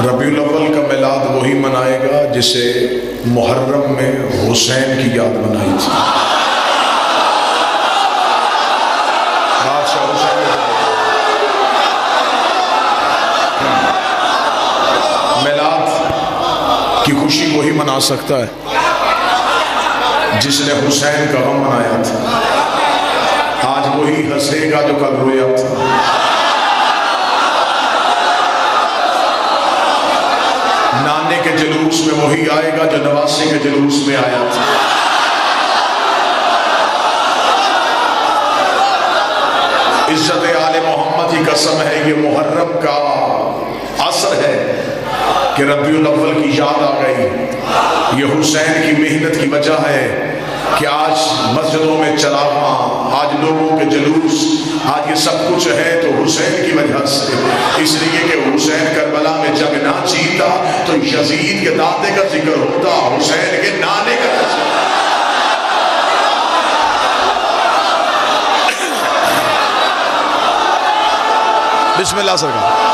ربیع الاول کا میلاد وہی منائے گا جسے محرم میں حسین کی یاد منائی تھی۔ بادشاہ حسین میلاد کی خوشی وہی منا سکتا ہے جس نے حسین کا غم منایا تھا۔ آج وہی ہنسے گا جو کل رویا تھا۔ نانے کے جلوس میں وہی آئے گا جو نواسے کے جلوس میں آیا تھا۔ عزت آل محمد کی قسم ہے، یہ محرم کا اثر ہے کہ ربیع الاول کی یاد آ گئی۔ یہ حسین کی محنت کی وجہ ہے کہ آج مسجدوں میں چراغاں، آج لوگوں کے جلوس، آج یہ سب کچھ ہے تو حسین کی وجہ سے۔ اس لیے کہ حسین کربلا میں جنگ نہ جیتا تو یزید کے دادے کا ذکر ہوتا، حسین کے نانے کا ذکر۔ بسم اللہ سرکار۔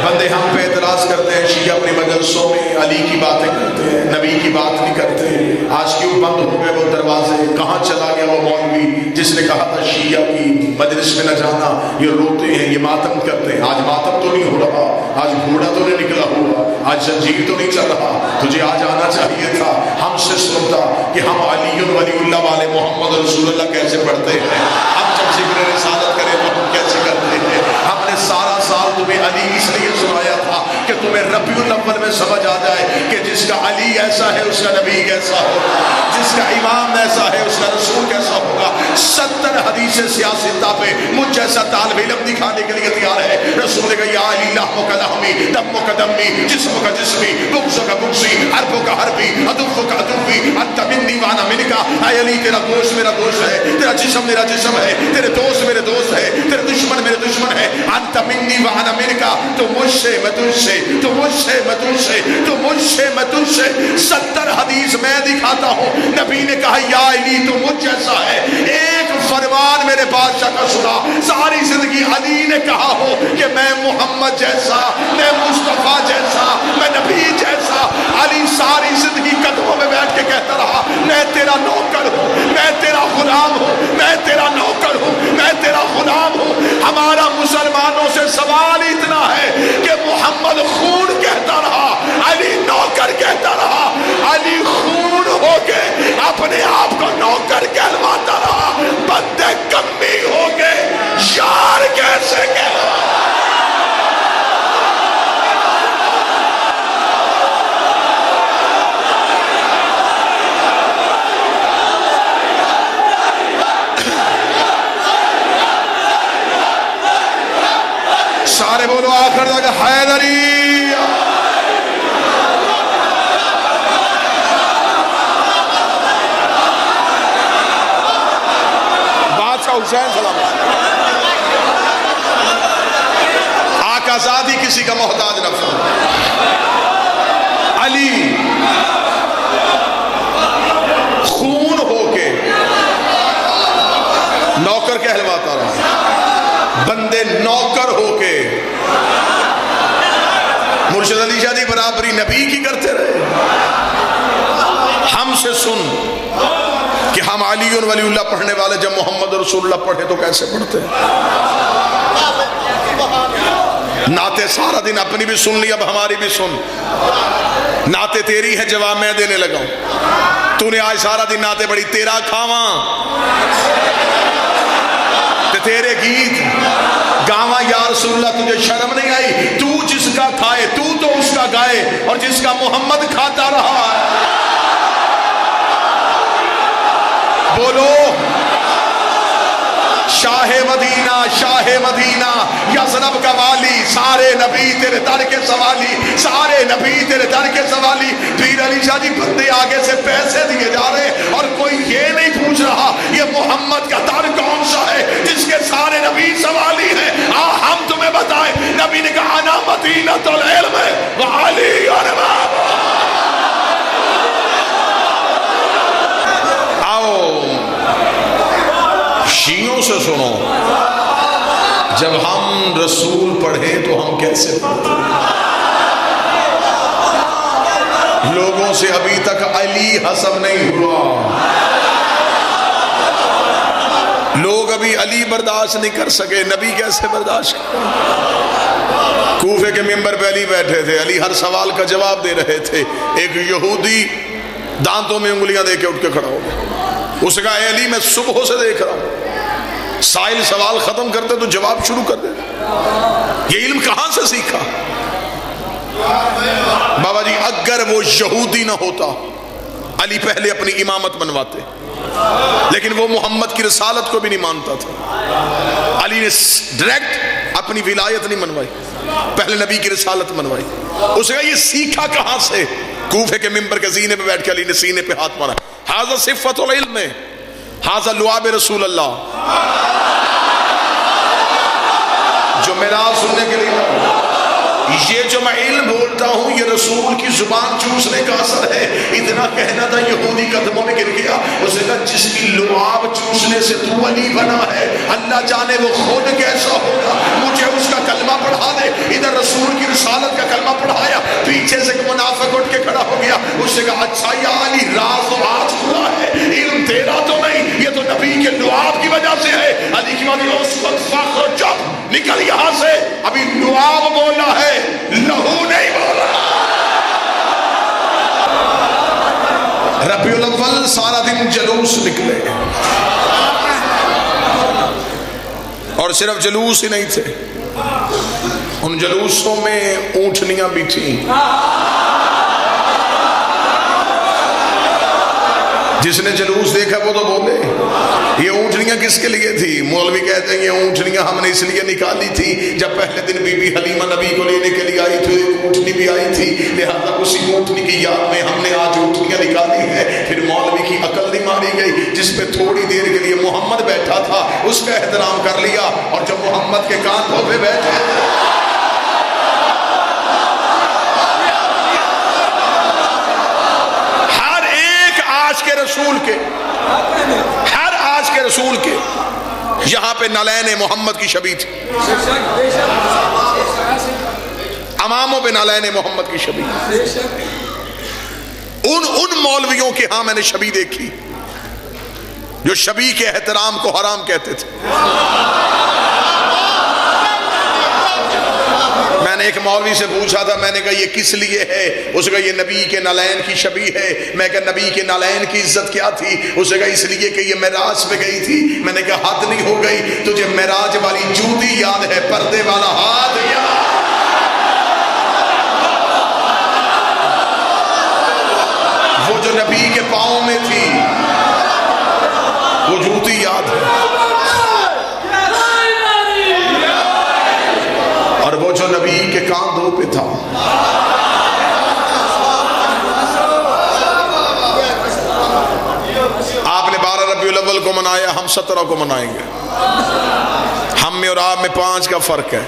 بندے ہم پہ اعتراض کرتے ہیں، شیعہ اپنی مجلسوں میں علی کی باتیں کرتے ہیں، نبی کی بات نہیں کرتے۔ آج کیوں بند ہو گئے وہ دروازے؟ کہاں چلا گیا وہ مولوی جس نے کہا تھا شیعہ کی مجلس میں نہ جانا؟ یہ روتے ہیں، یہ ماتم کرتے ہیں۔ آج ماتم تو نہیں ہو رہا، آج گھوڑا تو نہیں نکلا ہوا، آج زنجیر تو نہیں چل رہا۔ تجھے آج آنا چاہیے تھا، ہم سے سنتا کہ ہم علی ولی اللہ والے محمد رسول اللہ کیسے پڑھتے ہیں، ہم جب ذکر رسالت کریں تو ہم کیسے کرتے ہیں۔ ہم نے سارا سال تمہیں علی اس لیے سنایا تھا کہ تمہیں ربیع الاول میں سمجھ آ جائے کہ جس کا علی ایسا ہے اس کا نبی کیسا ہوگا، جس کا امام ایسا ہے اس کا رسول کیسا ہوگا۔ 70 حدیث سیاستہ پہ مجھ جیسا طالب علم دکھانے کے لیے تیار ہے۔ رسول کا یا علی لحمک لحمی دمک دمی جسم کا جسمی بغض کا بغضی حرب کا حربی عدو کا عدوی انت منی وانا منکا۔ اے علی تیرا گوشت میرا گوشت ہے، تیرا جسم میرا جسم ہے، تیرے دوست میرے دوست ہے، تیرے دشمن میرے دشمن ہے۔ انت منی وانا منکا، تو مجھ سے میں تجھ سے، تو مجھ سے میں تجھ سے، تو مجھ سے میں تجھ سے۔ 70 حدیث میں دکھاتا ہوں، نبی نے کہا یا علی تو مجھ جیسا ہے۔ ایک فرمان میرے بادشاہ کا سنا، ساری زندگی علی نے کہا ہو کہ میں محمد جیسا، میں مصطفیٰ جیسا، میں نبی جیسا۔ علی ساری زندگی قدموں میں بیٹھ کے کہتا رہا میں تیرا نوکر ہوں، میں تیرا غلام ہوں، میں تیرا نوکر ہوں، میں تیرا غلام ہوں۔ ہمارا مسلمانوں سے سوال اتنا ہے کہ محمد خون کہتا رہا، علی نوکر کہتا رہا۔ علی خون ہو کے اپنے آپ کو نوکر کہلواتا رہا، بندے کمی ہو کے یار کیسے کہلواتا؟ سارے بولو آخر تک حیدری۔ بادشاہ حسین سلام آقا ذاتی کسی کا محتاج نہ تھا۔ علی خون ہو کے نوکر کہلواتا رہا، بندے نوکر ہو کے مرشد علی شاہ دی برابری نبی کی کرتے رہے۔ ہم سے سن کہ ہم علی ولی اللہ پڑھنے والے جب محمد رسول اللہ پڑھے تو کیسے پڑھتے ہیں۔ نعتیں سارا دن اپنی بھی سن لی، اب ہماری بھی سن۔ نعتیں تیری ہے، جواب میں دینے لگا ہوں۔ تو نے آج سارا دن نعتیں بڑی، تیرا کھاواں تیرے گیت گاواں یا رسول اللہ، تجھے شرم نہیں آئی؟ تو جس کا کھائے تو اس کا گائے، اور جس کا محمد کھاتا رہا ہے۔ بولو شاہ مدینہ، شاہ مدینہ، یثرب کا والی، سارے نبی تیرے در کے سوالی، سارے نبی تیرے در کے سوالی۔ پیر علی شاہ جی بندے آگے سے پیسے دیے جا رہے اور کوئی یہ نہیں پوچھ رہا یہ محمد کا در کون سا ہے جس کے سارے نبی سوالی ہیں۔ ہم تمہیں بتائیں، نبی نے کہا انا مدینۃ العلم وعلی امام۔ آؤ شیعوں سے سنو، جب ہم رسول پڑھیں تو ہم کیسے پڑھتے ہیں؟ لوگوں سے ابھی تک علی حسب نہیں ہوا، لوگ ابھی علی برداشت نہیں کر سکے، نبی کیسے برداشت کریں؟ کوفے کے ممبر پہ علی بیٹھے تھے، علی ہر سوال کا جواب دے رہے تھے، ایک یہودی دانتوں میں انگلیاں دے کے اٹھ کے کھڑا ہو گیا، اس نے کہا اے علی میں صبح سے دیکھ رہا ہوں، سائل سوال ختم کرتے تو جواب شروع کر دیتے، یہ علم کہاں سے سیکھا؟ بابا جی اگر وہ یہودی نہ ہوتا علی پہلے اپنی امامت منواتے، لیکن وہ محمد کی رسالت کو بھی نہیں مانتا تھا، علی نے ڈائریکٹ اپنی ولایت نہیں منوائی، پہلے نبی کی رسالت منوائی۔ اس نے یہ سیکھا کہاں سے؟ کوفے کے ممبر کے زینے پہ بیٹھ کے علی نے سینے پہ ہاتھ مارا، ھذا صفت العلم، ھذا لعاب رسول اللہ، جو معراج سننے کے لیے یہ جو میں علم بولتا ہوں یہ رسول کی زبان چوسنے کا اثر ہے۔ اتنا کہنا تھا یہودی قدموں میں گر گیا، اسے کہا جس کی لعاب چوسنے سے تو علی بنا ہے، اللہ جانے وہ خود کیسا ہوگا، مجھے اس کا کلمہ پڑھا دے۔ ادھر رسول کی رسالت کا کلمہ پڑھایا، پیچھے سے منافق اٹھ کے کھڑا ہو گیا، اس سے کہا اچھا یا علی راز و آج ہوا ہے، علم تیرا تو نہیں، یہ تو نبی کے لعاب کی وجہ سے ہے۔ علی کی بات اس وقت فخر جب نکل یہاں سے، ابھی لعاب بولا ہے، لہو نہیں بولا۔ ربیع الاول سارا دن جلوس نکلے، اور صرف جلوس ہی نہیں تھے، ان جلوسوں میں اونٹنیاں بھی تھیں۔ جس نے جلوس دیکھا وہ تو بولے یہ اونٹنیاں کس کے لیے تھی؟ مولوی کہتے ہیں یہ اونٹنیاں ہم نے اس لیے نکالی تھی، جب پہلے دن بی بی حلیمہ نبی کو لینے کے لیے آئی تھی، ایک اونٹنی بھی آئی تھی، لہذا اسی اونٹنی کی یاد میں ہم نے آج اونٹنیاں نکالی ہے۔ پھر مولوی کی عقل نہیں ماری گئی، جس پہ تھوڑی دیر کے لیے محمد بیٹھا تھا اس کا احترام کر لیا، اور جب محمد کے کاندھوں پہ بیٹھے ہر آج کے رسول کے یہاں پہ نالین محمد کی شبیہ تھی، اماموں پہ نالین محمد کی شبیہ، ان مولویوں کے ہاں میں نے شبیہ دیکھی جو شبیہ کے احترام کو حرام کہتے تھے۔ میں نے ایک مولوی سے پوچھا تھا، میں نے کہا یہ کس لیے ہے؟ اس نے کہا یہ نبی کے نالین کی شبیہ ہے۔ میں کہا نبی کے نالین کی عزت کیا تھی؟ اس نے کہا اس لیے کہ یہ معراج پہ گئی تھی۔ میں نے کہا حد نہیں ہو گئی؟ تجھے معراج والی جوتی یاد ہے، پردے والا ہاتھ یاد، وہ جو نبی کے پاؤں میں تھی وہ جوتی یاد ہے، اور وہ جو نبی کے کاندھوں پہ تھا۔ آپ نے 12 ربیع الاول کو منایا، ہم 17 کو منائیں گے، ہم میں اور آپ میں 5 کا فرق ہے۔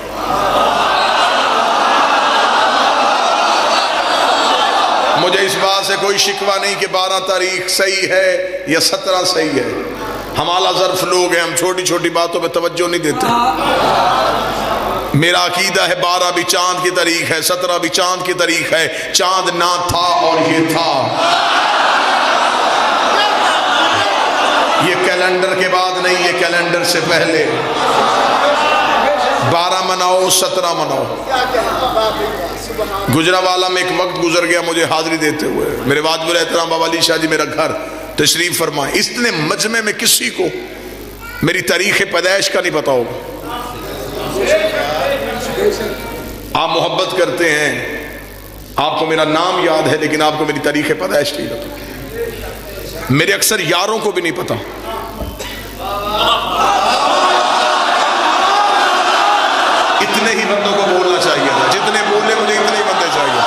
مجھے اس بات سے کوئی شکوہ نہیں کہ 12 تاریخ صحیح ہے یا 17 صحیح ہے، ہم اعلیٰ ظرف لوگ ہیں، ہم چھوٹی چھوٹی باتوں پہ توجہ نہیں دیتے۔ میرا عقیدہ ہے 12 بھی چاند کی تاریخ ہے، 17 بھی چاند کی تاریخ ہے، چاند نہ تھا اور یہ تھا، یہ کیلنڈر کے بعد نہیں، یہ کیلنڈر سے پہلے۔ 12 مناؤ 17 مناؤ۔ گجرانوالہ میں ایک وقت گزر گیا مجھے حاضری دیتے ہوئے، میرے واجب الاحترام بابا علی شاہ جی میرا گھر تشریف فرمائیں، اتنے مجمع میں کسی کو میری تاریخ پیدائش کا نہیں پتا ہوگا۔ آپ محبت کرتے ہیں، آپ کو میرا نام یاد ہے، لیکن آپ کو میری تاریخ پیدائش نہیں پتا۔ میرے اکثر یاروں کو بھی نہیں پتا۔ اتنے ہی بندوں کو بولنا چاہیے تھا، جتنے بولے مجھے اتنے ہی بندے چاہیے۔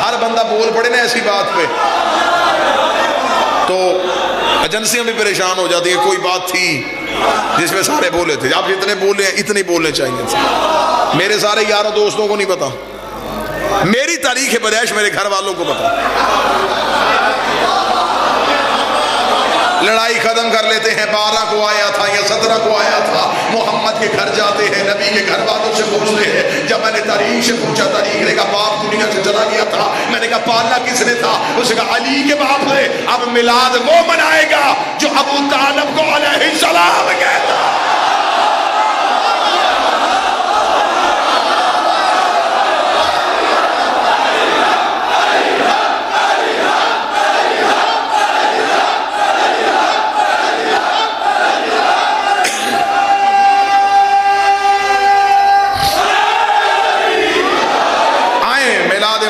ہر بندہ بول پڑے نا ایسی بات پہ تو ایجنسیاں بھی پریشان ہو جاتی ہیں۔ کوئی بات تھی جس میں سارے بولے تھے، آپ جتنے بولے ہیں اتنے بولنے چاہیے۔ میرے سارے یاروں دوستوں کو نہیں پتا، میری تاریخ پیدائش میرے گھر والوں کو پتا۔ لڑائی ختم کر لیتے ہیں، 12 کو آیا تھا یا 17 کو آیا تھا، محمد کے گھر جاتے ہیں، نبی کے گھر والوں سے پوچھتے ہیں۔ جب میں نے تاریخ سے پوچھا، تاریخ نے کہا باپ دنیا سے چلا گیا تھا۔ میں نے کہا پالنا کس نے تھا؟ اس نے کہا علی کے باپ ہے۔ اب میلاد وہ منائے گا جو ابو طالب کو علیہ السلام کہتا۔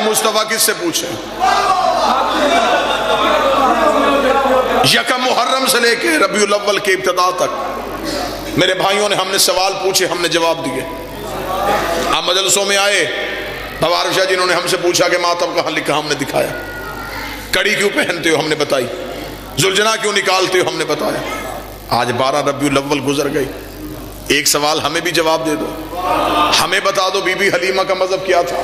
مصطفیٰ کس سے پوچھیں؟ یکم محرم سے لے کے ربیع الاول کے ابتدا تک میرے بھائیوں نے ہم نے سوال پوچھے، ہم نے جواب دیے۔ ہم مجلسوں میں آئے، بوارک شاہ جنہوں نے ہم سے پوچھا کہ ماتم کہاں لکھا، ہم نے دکھایا۔ کڑی کیوں پہنتے ہو، ہم نے بتائی۔ زلجنا کیوں نکالتے ہو، ہم نے بتایا۔ آج 12 ربیع الاول گزر گئی، ایک سوال ہمیں بھی جواب دے دو، ہمیں بتا دو بی بی حلیمہ کا مذہب کیا تھا؟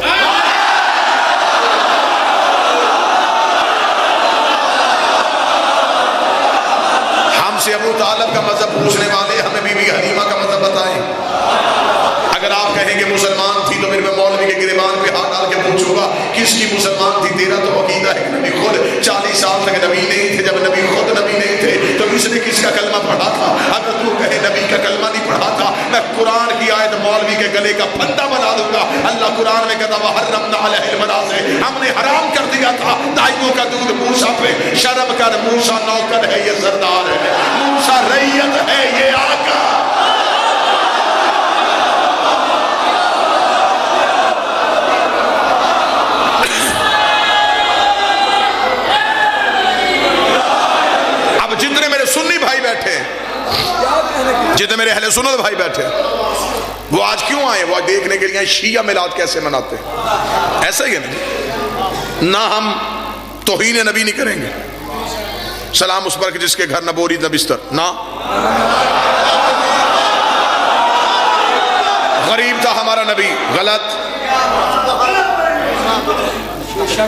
سے ابو طالب کا مذہب پوچھنے والے ہمیں بی بی حلیمہ کا مذہب بتائیں۔ اگر آپ کہیں گے مسلمان تھی تو پھر میں مولوی کے گریبان پہ ہاتھ ڈال کے پوچھوں گا کس کی مسلمان تھی؟ تیرا تو عقیدہ ہے کہ نبی خود 40 سال تک نبی نہیں تھے، جب نبی خود نبی نہیں تھے تو اس نے کس کا کلمہ پڑھا تھا؟ اگر تو کہے نبی کا کلمہ نہیں پڑھا تھا، میں قرآن کی آیت مولوی کے گلے کا پھندا بنا دوں گا۔ اللہ قرآن میں کہتا وَحَرَّمْنَا عَلَيْهِ الْمَنَاصِعَ، ہم نے حرام کر دیا تھا دائیوں کا دودھ موسیٰ پہ۔ شرم کر، موسیٰ نوکر ہے، یہ سردار ہے، موسیٰ رعیت ہے، یہ آقا۔ جتنے میرے سنی بھائی بیٹھے، جتنے میرے اہل سنت بھائی بیٹھے، وہ آج کیوں آئے؟ وہ آج دیکھنے کے لیے شیعہ میلاد کیسے مناتے ہیں۔ ایسا ہی ہے نا، نہ ہم توہین نبی نہیں کریں گے، سلام اس پر کہ جس کے گھر نہ بوری نہ بستر، نہ غریب تھا ہمارا نبی، غلط،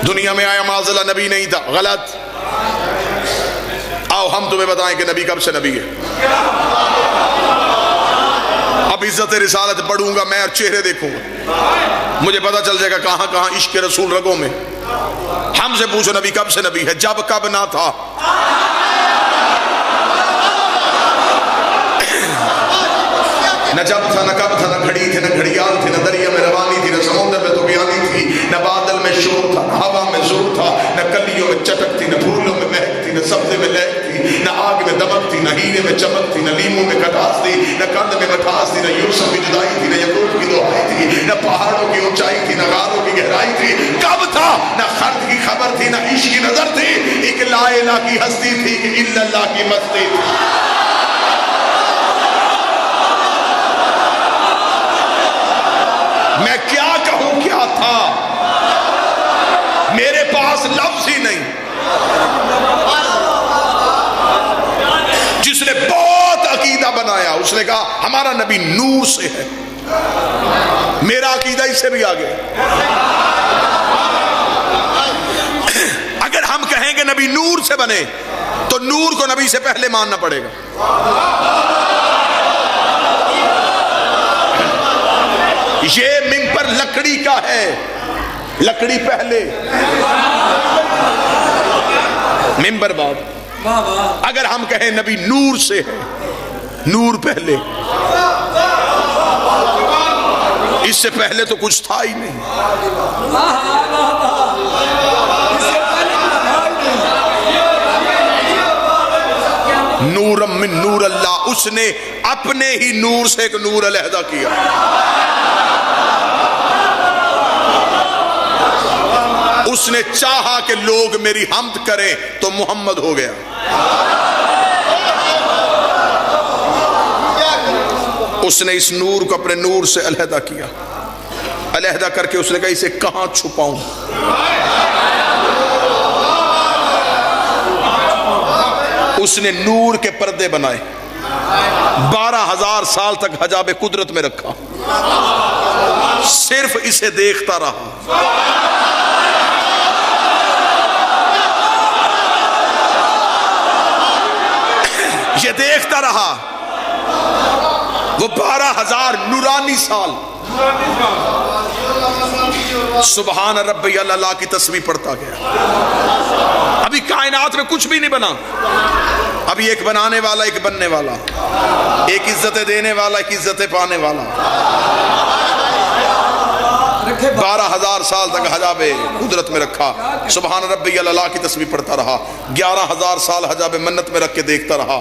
دنیا میں آیا معاذ اللہ نبی نہیں تھا، غلط۔ آؤ ہم تمہیں بتائیں کہ نبی کب سے نبی ہے۔ اب عزت رسالت پڑھوں گا میں اور چہرے دیکھوں گا، مجھے پتا چل جائے گا کہاں کہاں عشق رسول رگوں میں۔ ہم سے پوچھو نبی کب سے نبی ہے؟ جب کب نہ تھا۔ نہ جب تھا، نہ کب تھا، نہ گھڑی تھی، نہ گھڑیال تھی، نہ دریا میں روانی تھی، نہ سمندر میں طغیانی تھی، نہ بادل میں شور تھا، نہ ہوا میں زور تھا، نہ کلیوں میں چٹک تھی، نہ پھولوں میں مہک تھی، نہ سبزے میں لہک تھی، نہ آگ میں دمک تھی، نہ ہیرے میں چمک تھی، نہ لیموں میں کھٹاس تھی، نہ قند میں مٹھاس تھی، نہ یوسف کی جدائی تھی، نہ یعقوب کی دعائی تھی، نہ پہاڑوں کی اونچائی تھی، نہ غاروں کی گہرائی تھی۔ کب تھا؟ نہ خرد کی خبر تھی، نہ عشق کی نظر تھی، ایک لا الہ کی ہستی تھی کہ الا اللہ کی مستی تھی۔ میں کیا کہوں کیا تھا، میرے پاس لفظ ہی نہیں۔ جس نے بہت عقیدہ بنایا، اس نے کہا ہمارا نبی نور سے ہے، میرا عقیدہ اس سے بھی آگے۔ اگر ہم کہیں کہ نبی نور سے بنے تو نور کو نبی سے پہلے ماننا پڑے گا۔ یہ ممبر لکڑی کا ہے، لکڑی پہلے، ممبر بعد۔ اگر ہم کہیں نبی نور سے ہے، نور پہلے، اس سے پہلے تو کچھ تھا ہی نہیں۔ نور من نور اللہ، اس نے اپنے ہی نور سے ایک نور علیحدہ کیا۔ اس نے چاہا کہ لوگ میری حمد کریں تو محمد ہو گیا۔ اس نے اس نور کو اپنے نور سے علیحدہ کیا، علیحدہ کر کے اس نے کہا اسے کہاں چھپاؤں؟ اس نے نور کے پردے بنائے، 12,000 سال تک حجاب قدرت میں رکھا، صرف اسے دیکھتا رہا۔ دیکھتا رہا وہ 12,000 نورانی سال سبحان ربی اللہ کی تسبیح پڑھتا گیا. ابھی کائنات میں کچھ بھی نہیں بنا, ابھی ایک بنانے والا ایک بننے والا, ایک عزتیں دینے والا ایک عزتیں پانے والا. 12,000 سال تک حجاب قدرت میں رکھا, سبحان ربی اللہ کی تسبیح پڑھتا رہا. 11,000 سال حجاب منت میں رکھ کے دیکھتا رہا,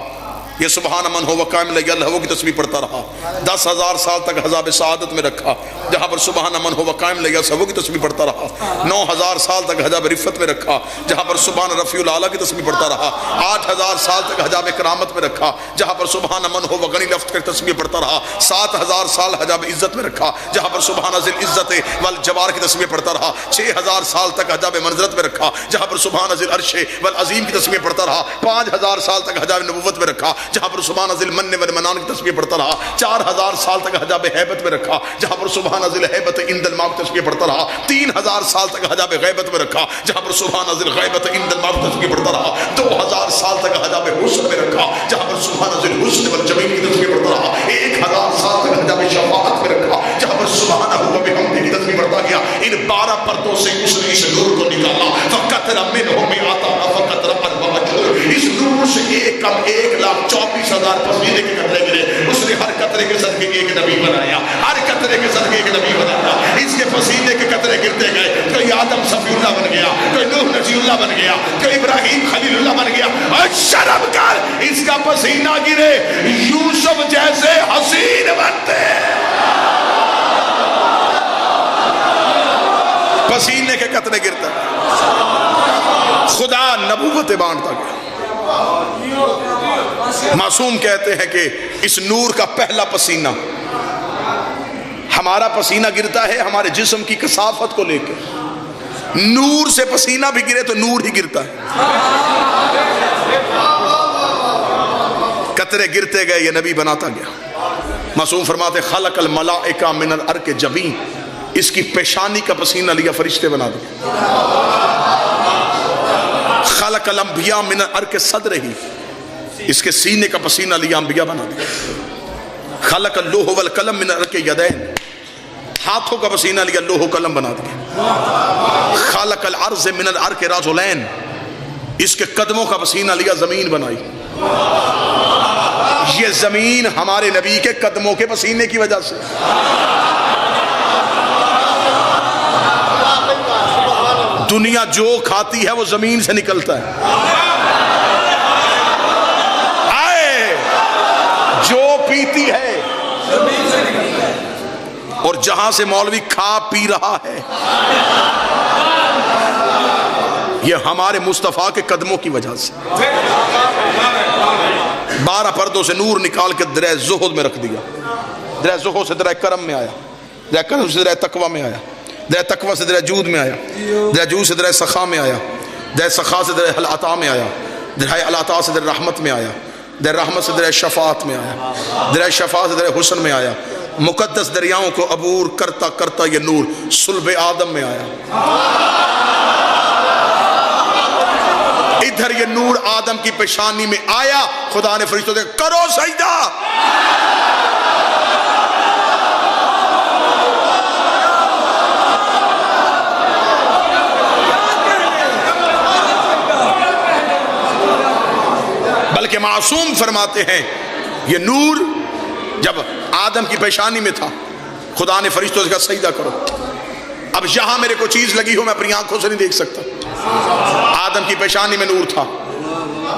یہ سبحان من ہو وقائم لہو کی تسبیح پڑھتا رہا. 10,000 سال تک حجاب سعادت میں رکھا, جہاں پر سبحان من ہو وقائم لہو کی تسبیح پڑھتا رہا. 9,000 سال تک حجاب رفت میں رکھا, جہاں پر سبحان رفیع الاعلیٰ کی تسبیح پڑھتا رہا. 8,000 سال تک حجاب کرامت میں رکھا, جہاں پر سبحان من ہو وغنی لفظ کی تسبیح پڑھتا رہا. 7,000 سال حجاب عزت میں رکھا, جہاں پر سبحان ذی العزت والجبار کی تسبیح پڑھتا رہا. 6,000 سال تک حجاب منزلت میں رکھا, جہاں پر سبحان ذی العرش والعظیم کی تسبیح پڑھتا رہا. 5,000 سال تک حجاب نبوت میں رکھا, جہاں پر سبحان ذی المن والمنان کی تسبیح پڑھتا رہا. 4,000 سال تک حجاب ہیبت میں رکھا, جہاں پر سبحان ذی الہیبت عند الماء کی تسبیح پڑھتا رہا. 3,000 سال تک حجاب غیبت میں رکھا, جہاں پر سبحان ذی الغیبت عند الماء کی تسبیح پڑھتا رہا. 2,000 سال تک حجاب حسن میں رکھا, جہاں پر سبحان ذی الحسن والجمیل کی تسبیح پڑھتا رہا. 1,000 سال تک حجاب شفاعت میں رکھا, جہاں پر سبحانہ و بحمدہ کی تسبیح پڑھتا گیا. ان 12 پردوں سے اس نے اس نور کو نکالا. فَقَطْرَ مِنْهُ مِئَةَ فَقَطْرَ أَرْبَعَةُ, اس نور سے ایک کم 1,24,000 پسینے کے قطرے گرے. اس نے ہر قطرے کے صدقے ایک نبی بنایا, ہر قطرے کے صدقے ایک نبی بنایا. اس کے پسینے کے قطرے گرتے گئے, کوئی آدم صفی اللہ بن گیا, کوئی نوح نجی اللہ بن گیا, کوئی ابراہیم خلیل اللہ بن گیا. اور شرم کر, اس کا پسینہ گرے یوسف جیسے حسین بنتے. پسینے کے قطرے گرتا, خدا نبوت بانٹتا گیا. معصوم کہتے ہیں کہ اس نور کا پہلا پسینہ, ہمارا پسینہ گرتا ہے ہمارے جسم کی کثافت کو لے کے, نور سے پسینہ بھی گرے تو نور ہی گرتا ہے. قطرے گرتے گئے, یہ نبی بناتا گیا. معصوم فرماتے خلق الملائکہ من العرق جبین, اس کی پیشانی کا پسینہ لیا فرشتے بنا دیا. خلق الانبیاء من العرق صدرہ, اس کے سینے کا پسینہ لیا انبیاء بنا دیا. خلق اللوح والقلم من العرق یدین, ہاتھوں کا پسینہ لیا لوح و قلم بنا دیا. خلق الارض من العرق رجلین, اس کے قدموں کا پسینہ لیا زمین بنائی. یہ زمین ہمارے نبی کے قدموں کے پسینے کی وجہ سے. دنیا جو کھاتی ہے وہ زمین سے نکلتا ہے. آئے جو پیتی ہے اور جہاں سے مولوی کھا پی رہا ہے, یہ ہمارے مصطفیٰ کے قدموں کی وجہ سے. 12 پردوں سے نور نکال کے درہ زہد میں رکھ دیا. درہ زہد سے درہ کرم میں آیا, درہ کرم سے درہ تقوی میں آیا, درہ تقوی سے درہ جود میں آیا, درہ جود سے درہ سخا میں آیا, درہ سخا سے درہ العطا میں آیا, درہ العطا سے درہ رحمت میں آیا, درہ رحمت سے درہ شفاعت میں آیا, درہ شفاعت سے درہ حسن میں آیا. مقدس دریاؤں کو عبور کرتا کرتا یہ نور صلب آدم میں آیا. ادھر یہ نور آدم کی پیشانی میں آیا, خدا نے فرشتوں سے کرو سجدہ. بلکہ معصوم فرماتے ہیں یہ نور جب آدم کی پیشانی میں تھا, خدا نے فرشتوں سے کہا سجدہ کرو. اب یہاں میرے کو چیز لگی ہو, میں اپنی آنکھوں سے نہیں دیکھ سکتا. آدم کی پیشانی میں نور تھا.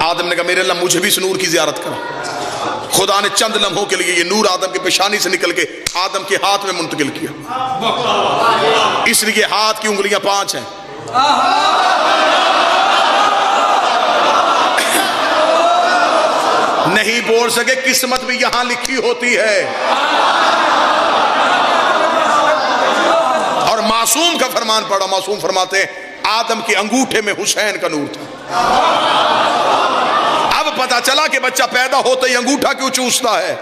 آدم نے کہا میرے اللہ مجھے بھی اس نور کی زیارت کرا. خدا نے چند لمحوں کے لیے یہ نور آدم کی پیشانی سے نکل کے آدم کے ہاتھ میں منتقل کیا. اس لیے ہاتھ کی انگلیاں 5 ہیں. نہیں بول سکے قسمت بھی یہاں لکھی ہوتی ہے. اور معصوم کا فرمان پڑھا, معصوم فرماتے ہیں آدم کے انگوٹھے میں حسین کا نور تھا. اب پتا چلا کہ بچہ پیدا ہوتا ہی انگوٹھا کیوں چوستا ہے.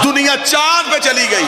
دنیا چاند پہ چلی گئی,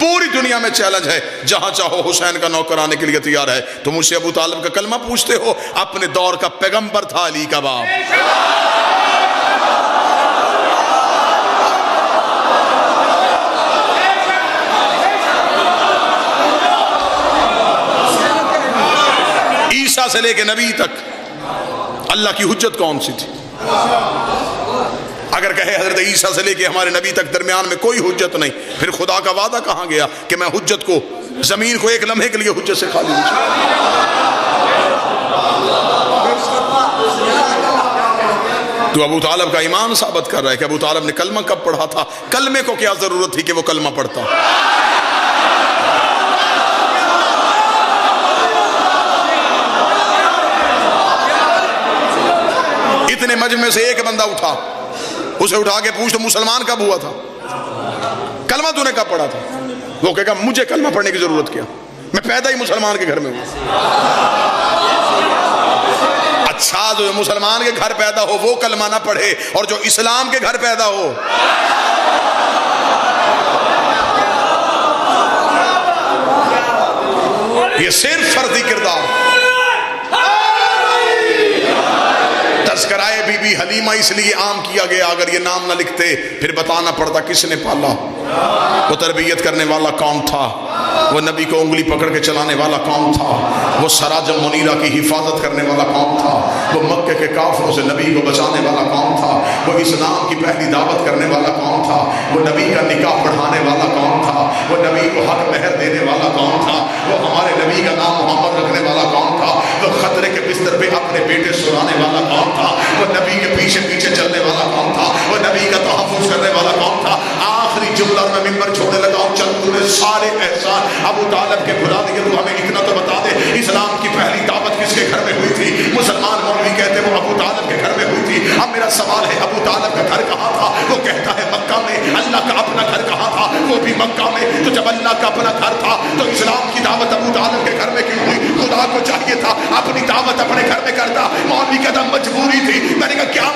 پوری دنیا میں چیلنج ہے، جہاں چاہو حسین کا نوکر آنے کے لیے تیار ہے۔ تم مجھ سے ابو طالب کا کلمہ پوچھتے ہو، اپنے دور کا پیغمبر تھا علی کا باپ۔ عیسیٰ سے لے کے نبی تک اللہ کی حجت کون سی تھی؟ اگر کہے حضرت عیسیٰ سے لے کے ہمارے نبی تک درمیان میں کوئی حجت نہیں، پھر خدا کا وعدہ کہاں گیا کہ میں حجت کو، زمین کو ایک لمحے کے لیے حجت سے خالی ہوں۔ تو ابو طالب کا ایمان ثابت کر رہا ہے کہ ابو طالب نے کلمہ کب پڑھا تھا، کلمے کو کیا ضرورت تھی کہ وہ کلمہ پڑھتا۔ اتنے مجمع سے ایک بندہ اٹھا، اسے اٹھا کے پوچھ تو مسلمان کب ہوا تھا، کلمہ تو نے کب پڑھا تھا؟ وہ کہے گا مجھے کلمہ پڑھنے کی ضرورت کیا، میں پیدا ہی مسلمان کے گھر میں ہوں۔ اچھا، جو مسلمان کے گھر پیدا ہو وہ کلمہ نہ پڑھے، اور جو اسلام کے گھر پیدا ہو، یہ صرف فردی کردار۔ تذکرائے بی بی حلیمہ اس لیے عام کیا گیا، اگر یہ نام نہ لکھتے پھر بتانا پڑتا کس نے پالا، وہ تربیت کرنے والا کون تھا، وہ نبی کو انگلی پکڑ کے چلانے والا کون تھا، وہ سراج منیرہ کی حفاظت کرنے والا کون تھا، وہ مکے کے کافروں سے نبی کو بچانے والا کون تھا، وہ اسلام کی پہلی دعوت کرنے والا کون تھا، وہ نبی کا نکاح پڑھانے والا کون تھا، وہ نبی کو حق مہر دینے والا کون تھا، وہ ہمارے نبی کا نام محمد رکھنے والا کون تھا، وہ خطرے کے بستر پہ اپنے بیٹے سلانے والا کون تھا، وہ نبی کے پیچھے پیچھے چلنے والا کون تھا، وہ نبی کا تحفظ کرنے والا کون تھا۔ آخری جملہ میں ممبر چھوڑنے لگا ہوں، چل تو نے سارے احسان ابو طالب کے بھلا دیے، تو ہمیں اتنا تو بتا دے اسلام کی پہلی دعوت کس کے گھر میں ہوئی تھی؟ مسلمان مولوی کہتے وہ ابو طالب کے گھر میں ہوئی تھی۔ اب میرا سوال ہے ابو طالب کا گھر کہاں تھا؟ وہ کہتا ہے مکہ میں۔ اللہ کا اپنا گھر کہاں تھا؟ وہ بھی مکہ میں۔ تو جب اللہ کا اپنا گھر تھا تو اسلام کی دعوت ابو طالب کے گھر میں کیوں ہوئی؟ خدا کو چاہیے تھا اپنی دعوت اپنے گھر میں کرتا، مولوی کہتا مجبوری تھی۔ میں نے کہا کیا